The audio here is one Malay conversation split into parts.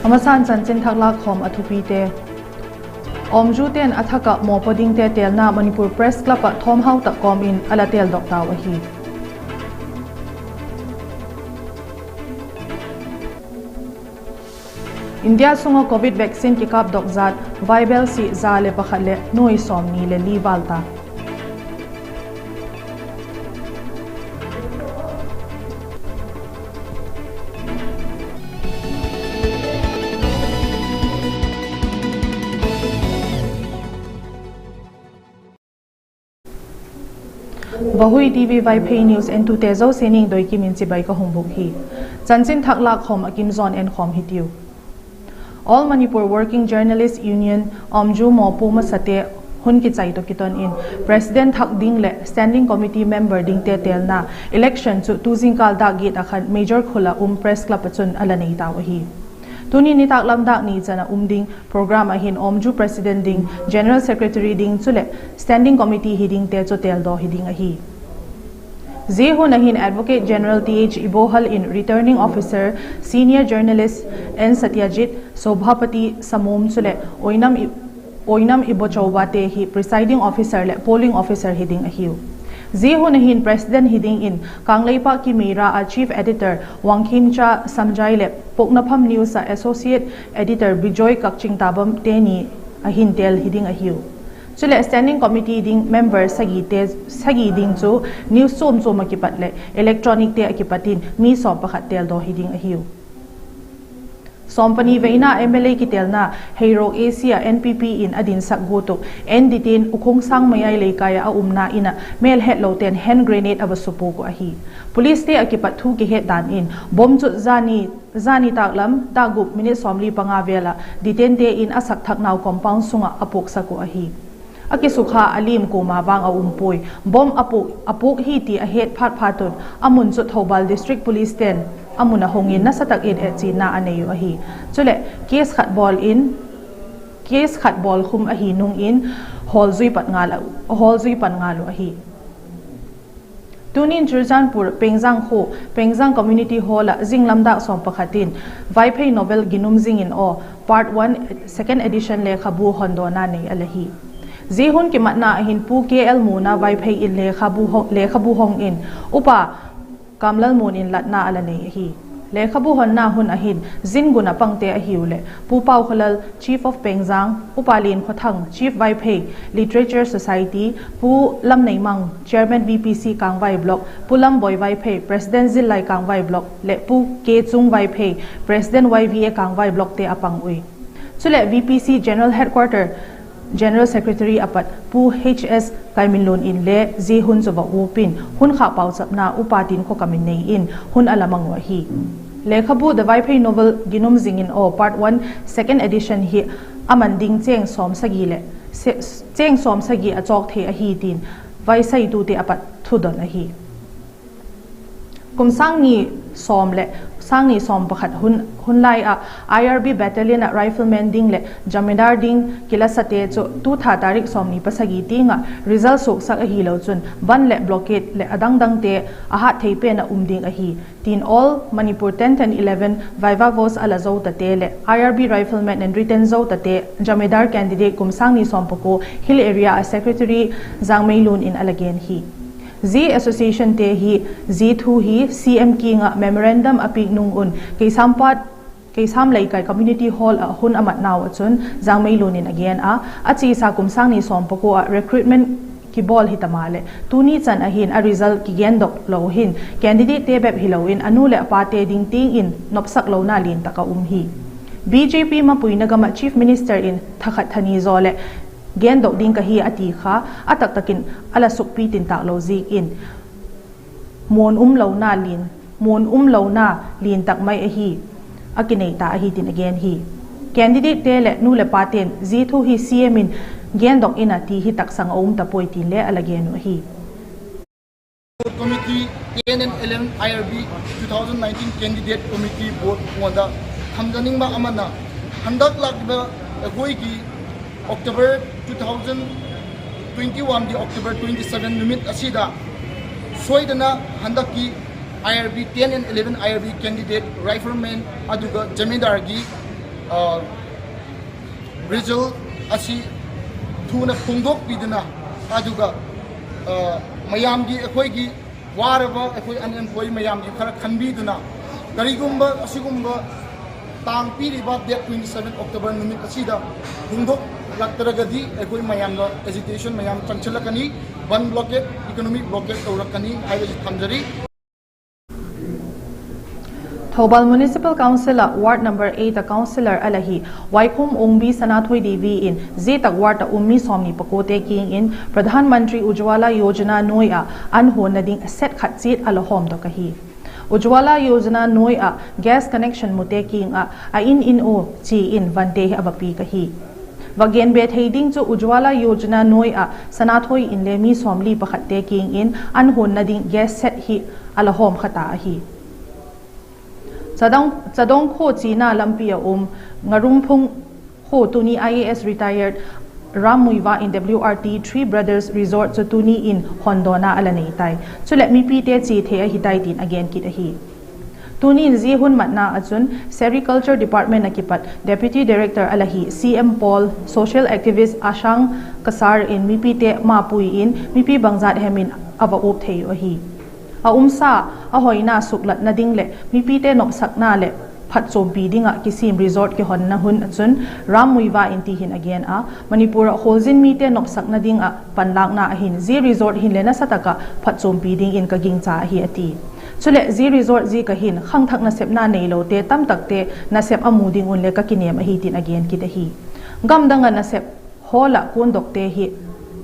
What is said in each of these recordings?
amasan chanchin thaklak khom athupite omjuten athaka mopoding te telna Manipur Press Club a thom hau ta kom in alatel dokta wahi India sunga COVID vaccine ki kap dok zat Vaibel si zale pakhale noi som ni le li balta Vahui TV Vaiphei News and to tezo sening doikim in sibai ka hongbuk hi chanchin thaklak khom akim zone and khom hitiu All Manipur Working Journalists Union Omju Mopu Masate Hun ki chai to kiton in President Thak Ding le Standing Committee Member Ding te telna election chu tuzing kal da gate akhan Major Khula Press Club chun alanei ta wahi Tuni ni tak lam dak ni chana ding program ahin Omju President Ding General Secretary Ding chule Standing Committee hiding te chu tel do hiding ahi Zehu Nahin Advocate General TH Ibohal in Returning Officer Senior Journalist N Satyajit Sobhapati Samom Sule Oinam Ibochowate hi Presiding Officer le Polling Officer hiding ahiu Zehu Nahin President hiding in Kangleipa ki Meira a Chief Editor Wangkimcha Samjai le Poknapam News Associate Editor Bijoy Kakching Tabam Teni ahin tel hiding ahiu Chule Standing Committee ding member sagi ding chu news som makipat le electronic te akipatin mi som pakhat tel do hiding ahiu Sompani veina MLA kitelna Hero Asia NPP in adin sakgoto NDTin ukong sang mayay leikaya a ina mel het loten hand grenade abasupo ko ahi Police te akipat thu ki het dan in bom chu zani taklam dagup minute somli pangavela ditente in asak thaknaw compound sunga apok sako ahi Akisukha alim ko mabang aumpoi bom apuk hiti a het phatun amun chu Thobal District Police 10 amuna hongin na satak in etchi na aneyu ahi chule case khat ball khum ahi nung in hol zui pan ngalu ahi Tunin Churjanpur Pengzang Community Hall Zinglamda som pakhatin Vaiphei novel ginum zingin o part 1 second edition le khabu hondona nei alahi Zehun ki matna ahin pu KL muna Vaiphei in le khabu hong in upa kamlal mun in latna alane hi le khabu hon na hun ahin zinguna pangte ahiule pu pau khalal Chief of Pengzang upalin khothang Chief Vaiphei Literature Society pu lamnei mang Chairman VPC Kangwai Block pulam boy Vaiphei President Zillai Kangwai Block le pu K Chung Vaiphei President YVA Kangwai Block te apang ui chule VPC General Headquarter General Secretary apat pu HS Kaiminlon in le Zehun Zova Upin hun kha pau chapna upatin ko kamin nei in hun alamang wa hi lekhabu the Vaiphei novel ginum zingin o part 1 second edition hi amanding cheng som sagi le cheng som sagi achok the a hi tin vaisai tu te apat thudon a hi kumsang ni som le sangi som pakhat hun lai a IRB battalion a rifleman ding le jamidar ding kilasate cho tu tha tarik som ni pasagi tinga result sok sak a hi lo chun ban le blockade le adang dang te a ha theipe na ding a hi tin all Manipur 10th and 11 viva votes ala zo ta te le IRB rifleman and written zo ta te jamidar candidate kumsang ni som pako hill area a secretary Zangmeilun in alagen hi Z Association te hi Z2 hi CM Kinga memorandum apik nung un kaisam lai kai community hall a hun amat naw achun Zangmeilunin again a chi sa kumsang ni sompoko a recruitment ki ball hitamale tuni chan ahin a result ki gendok lo hin candidate te beb hiloin anule apate ding ting in nopsak lo na lin taka hi BJP mapuina gama chief minister in Thakhat Thani zole Gendo ding kahi ati kha atak takin ala sukpi tin tak lo zik in mon lo na lin tak mai ahi akinei ta ahi tin again hi candidate te le nu le paten Z2 hi CM in gendok in ati hi tak sang om ta poi tin le alagen hi committee 10 and 11 IRB 2019 candidate committee board wanda hamdaning ma amana handak lakba agoi ki October 2021 di October 27 numit asida soidana handaki IRB 10 and 11 IRB candidate rifleman aduga jamidar gi result asi thuna phongdok pidana aduga mayam gi akhoi gi waraba akhoi unemployed mayam gi khara khanbiduna karigumba asigumba tang piriba date 27 October numit asida phongdok laktaragadi akhoi mayam la agitation mayam changchalakani one blockade economic blockade tawrakani haibaji thamjari Thobal Municipal Councillor Ward Number 8 Councillor Alahi Waikhum Ongbi Sanathoi Devi in Zetak Ward Ummi Somni Pakote King in Pradhan Mantri Ujwala Yojana Noia Anho Nading Set Khatsit Alahom Dokahi Ujwala Yojana Noia Gas Connection Mute King a in o chi in Vante Abapi Kahi Vagen Bet Heading to Ujwala Yojana Noia Sanathoi in Lemi Somli Pakate King in Anho Nading Gas Set Hi Alahom Khata Ahi Sadong Kho China Lampia Ngarumpung Kho Tuni IAS retired Ramuiva in WRT 3 Brothers Resort to Tuni in Hondona Alaneitai. So let me pite chi the hitai tin again kitahi. Tuni in Zihun Matna Ajun Sericulture Department Nakipat Deputy Director Alahi CM Paul Social Activist Ashang Kasar in Mipite Mapui in Mipi Bangzat Hemin Ava Optei Ohi. Aumsa ahoina suklat na dingle mipite nok sakna le phat chompi dinga kisim resort ki honna hun chun ramuiwa inti hin again a Manipur holzin mite nok sakna dinga panlak na hin z resort hin lena sataka phat chompi ding in ka gingcha hi ati chule z resort z ka hin khang thak na sep na nei lo te tam tak te na sep amu ding un le ka kinem hi tin again ki da hi gam danga na sep hola kun dok te hi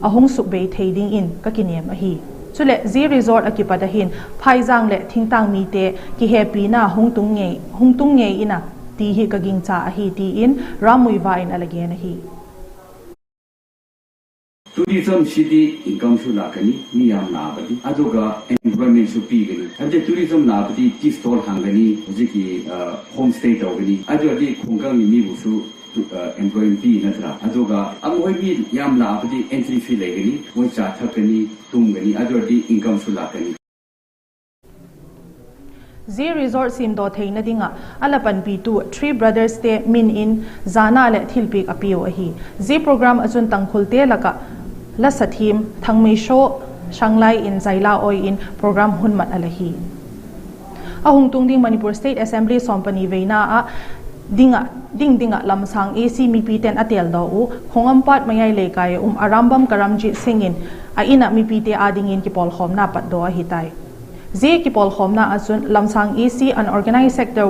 ahung suk be thading in ka kinem hi Chule Z Resort akipadahin phaizang le thingtang mi te ki happy na hungtung nge ina ti hi kaging cha hi ti in ramuiwa in alagena hi Tourism city income su lakani miyam nabadi aduga employment su pigani ade tourism nabadi tea stall hangani hojiki homestay tawgani adudi khungkang mi busu employment fee natra aduga amoi mi yam labadi entry fee legani moi cha thakani tumgani adudi income su lakani Z Resort sim do theina dinga alapan P2 3 Brothers te min in zana le thilpik apio hi Z program ajun tangkhulte laka la sathim thangmei sho shanglai in zaila oi in program hunmat alahi ahung tungding Manipur State Assembly sompani veina a dinga lamsang AC mipi 10 atel do u khongampat mayai lekai arambam karamji singin a ina mipi te adingin ki pol khom na pat do hitai Z ki pol khom na asun lamsang AC unorganized sector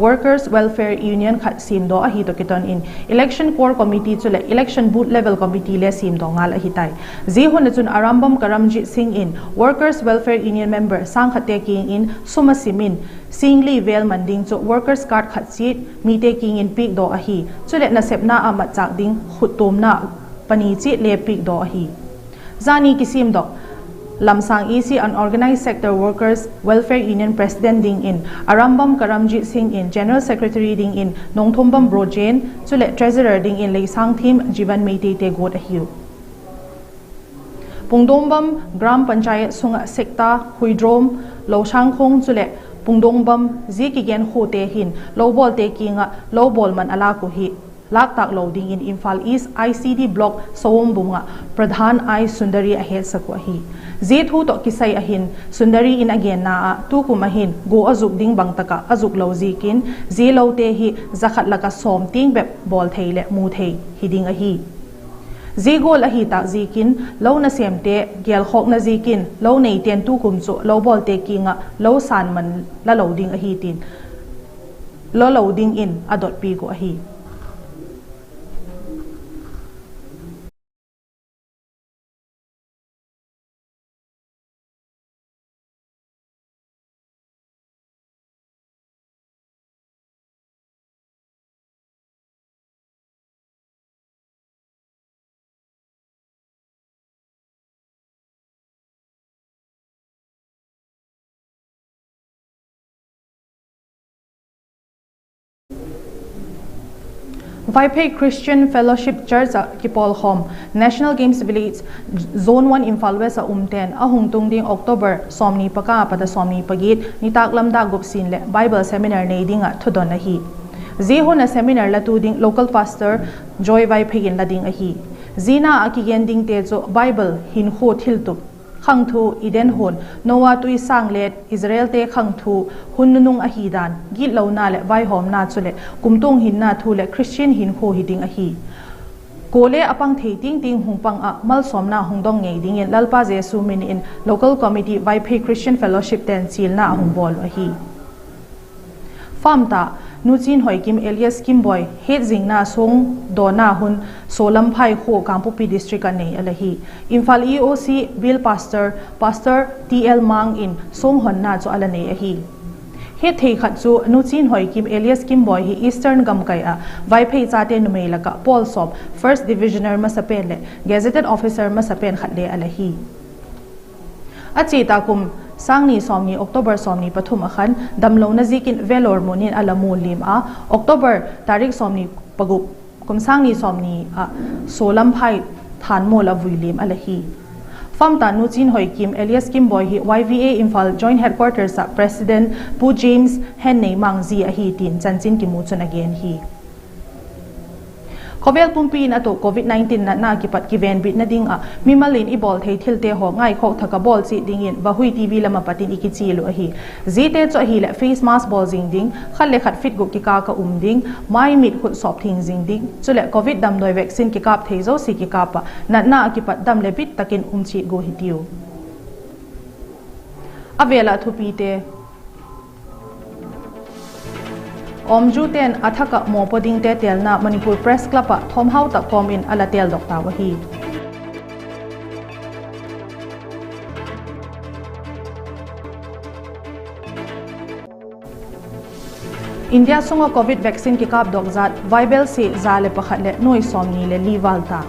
workers welfare union khat sim do a hi to kiton in election core committee chule election booth level committee le sim do ngal a hitai Z hun chun arambam karamji sing in workers welfare union member sang khate king in suma simin singli vel manding cho workers card khat chit mi te king in pik do a hi chule na sepna ama chak ding khutom na pani chi le pik do a hi zani kisim do Lamsang EC unorganized sector workers welfare union president ding in Arambam Karamjit Singh in general secretary ding in Nongthombam Brojen chule treasurer ding in Leisang Thim Jivan Meite te god ahiu Pungdombam Gram Panchayat Sunga Sekta Huidrom Losangkhong chule Pungdombam Zikigen Khote hin lowball te kinga lowball man ala ko hi lak tak loading in Imphal East ICD block Sowombunga Pradhan I Sundari ahead sakwa hi Zethu to kisai ahin Sundari in again na tu kumahin go azuk ding bangtaka azuk lo zikin zelo te hi zakhat laka som ting bep bol theile mu thei hiding ahi Zigol ahi ta zikin lo na semte gel khok na zikin lo nei ten tu kum chu lo bol te kinga lo san man la loading ahi tin lo loading in adot pi ko ahi Vaiphei Christian Fellowship Church Kipol Home National Games Village Zone 1 Imphal West Umten ahung tungding October somni paka pada somni pagit nitak lamda gupsin le Bible seminar nei dinga thudon na hi zi hona seminar la tu ding local pastor Joy Vaiphei in la ding a hi zina akigen ding te cho Bible hin kho thil tu khang thu iden hon Noah tui sang let Israel te khang thu hunnung a hi dan git lo na le vai hom na chule kumtung hin na thu le Christian hin kho hi ding a hi Kole apang thei ting ting hungpang a mal somna hungdong ngei ding in lalpa jesu min in local committee Vaiphei Christian Fellowship ten chilna hungbol a hi famta nuchin hoikim Elias Kimboy het jingna song dona hun solam phai kho Kampupi district anei alahi Imphal EOC Bill Pastor TL Mang in song honna cho alane a hi he thei khat chu nuchin hoikim Elias Kimboy hi Eastern Gamkai a Vaiphei chate numei laka Paul Sop First Divisioner masapen le Gazetted Officer masapen khatle alahi achita kum sangni somni October somni pathum akhan damlo na zikin velor monin alamu lim a October tarik somni pagup kum sangni somni a solam phai thanmo la vuilim alahi famta nuchin hoikim Elias Kimboy hi YVA Imphal Joint Headquarters sa President Pu James Hennei Mangzi a hi tin chanchin ki muchun again hi Kobel pumpi na to COVID-19 na kipat kiven bit na ding a mimalin ibol thei thilte ho ngai khok thaka bol chi dingin Vahui TV lama patin ikichilu a hi zite cho hi le face mask bol jing ding khalle khat fit go ki ka ding mai mit khut sop thing jing ding chule COVID dam doi vaccine ki kap thei zo si ki kapa na kipat dam le bit takin chi go hitiu avela thupite Omju ten athaka mopoding te telna Manipur Press Club a thomhau ta kom in alatel dokta wahi India songa COVID vaccine ki kap dok zat Vaibel se zale pakhat le noi somni le liwalta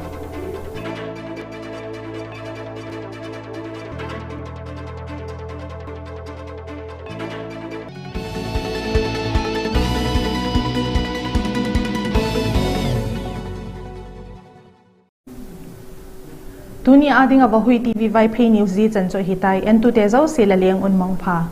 Tuni ading a Vahui TV Vaiphei News zi chan cho hitai en tu te zau se la leng un mong pha